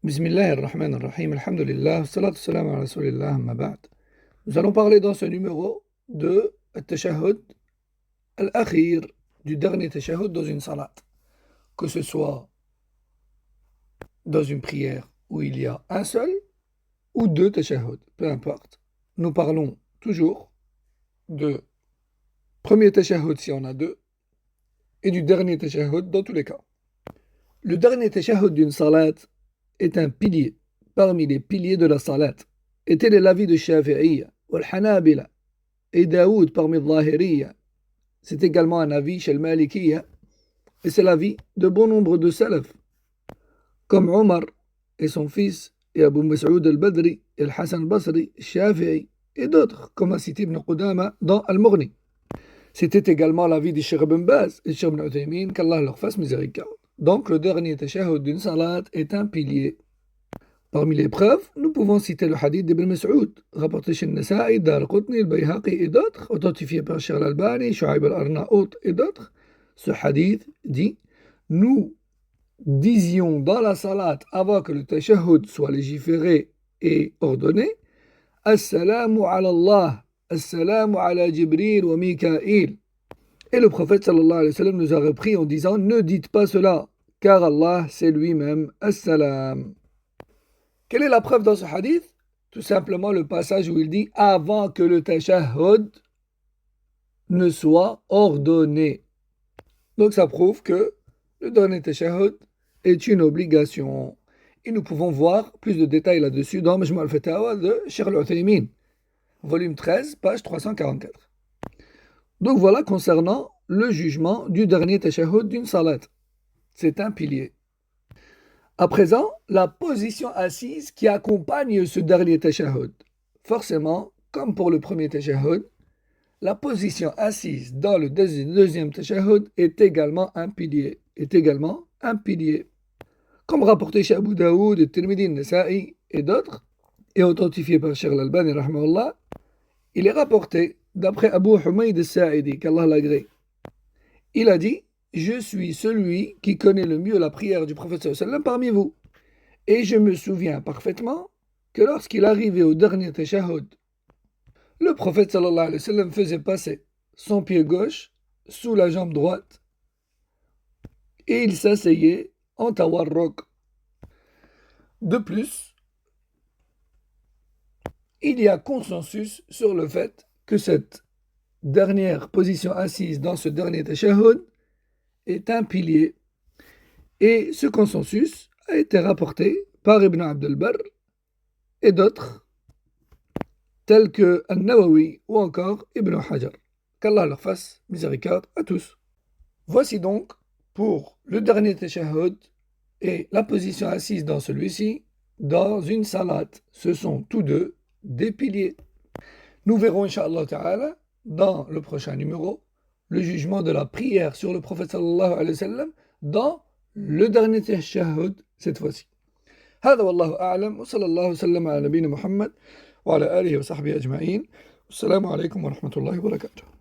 Bismillahirrahmanirrahim, alhamdulillah, salatu salam ala rasulillah, amma ba'd. Nous allons parler dans ce numéro de At-Tashahhud al-Akhir, du dernier Tashahhud dans une salat. Que ce soit dans une prière où il y a un seul ou deux Tashahhud, peu importe. Nous parlons toujours de premier Tashahhud si on a deux et du dernier Tashahhud dans tous les cas. Le dernier Tashahhud d'une salat est un pilier parmi les piliers de la salat. Et tel est l'avis de Shafi'iyya, Al-Hanabila et Daoud parmi les Zahiriyya. C'est également un avis chez le Malikiyya et c'est l'avis de bon nombre de salaf, comme Omar et son fils, et Abu Mas'ud al-Badri, et Al-Hassan al-Basri, Shafi'i et d'autres, comme a cité Ibn Qudama dans Al-Mughni. C'était également l'avis de Cheikh Ibn Baz et Cheikh Ibn Uthaymin, qu'Allah leur fasse miséricorde. Donc le dernier tashahhud d'une salat est un pilier. Parmi les preuves, nous pouvons citer le hadith d'Ibn Mas'ud, rapporté chez Nasa'i, Darqutni, al-Bayhaqi et d'autres, authentifié par Cheikh al-Albani, Shu'aib al-Arnaout et d'autres. Ce hadith dit: nous disions dans la salat avant que le tashahhud soit légiféré et ordonné: Assalamu ala Allah, Assalamu ala Jibril wa Mikaïl. Et le prophète sallallahu alayhi wa sallam nous a repris en disant: ne dites pas cela, car Allah c'est lui-même As-Salam. Quelle est la preuve dans ce hadith? Tout simplement le passage où il dit avant que le tashahhud ne soit ordonné. Donc ça prouve que le dernier tashahhud est une obligation. Et nous pouvons voir plus de détails là-dessus dans Majmu' al-Fatawa de Cheikh al-Uthaymin, volume 13, page 344. Donc voilà concernant le jugement du dernier tashahhud d'une salat. C'est un pilier. À présent, la position assise qui accompagne ce dernier tashahhud. Forcément, comme pour le premier tashahhud, la position assise dans le deuxième tashahhud est également un pilier. Comme rapporté chez Abu Daoud, Tirmidhi, Nasa'i et d'autres, et authentifié par Cheikh al-Albani, rahmahullah, il est rapporté d'après Abu Humayd al-Sa'idi, qu'Allah l'agrée. Il a dit: je suis celui qui connaît le mieux la prière du prophète sallallahu alayhi wa sallam parmi vous. Et je me souviens parfaitement que lorsqu'il arrivait au dernier tashahhud, le prophète sallallahu alayhi wa sallam faisait passer son pied gauche sous la jambe droite et il s'asseyait en tawarruk. De plus, il y a consensus sur le fait que cette dernière position assise dans ce dernier tashahhud est un pilier. Et ce consensus a été rapporté par Ibn Abd al-Barr et d'autres, tels que An-Nawawi ou encore Ibn Hajar. Qu'Allah leur fasse miséricorde à tous. Voici donc pour le dernier tashahhud et la position assise dans celui-ci, dans une salat. Ce sont tous deux des piliers. Nous verrons, Inch'Allah Ta'ala, dans le prochain numéro, le jugement de la prière sur le prophète sallallahu alayhi wa sallam dans le dernier tashahhud cette fois-ci. هذا والله أعلم وصلى الله وسلم على نبينا محمد وعلى آله وصحبه أجمعين. والسلام عليكم ورحمة الله وبركاته.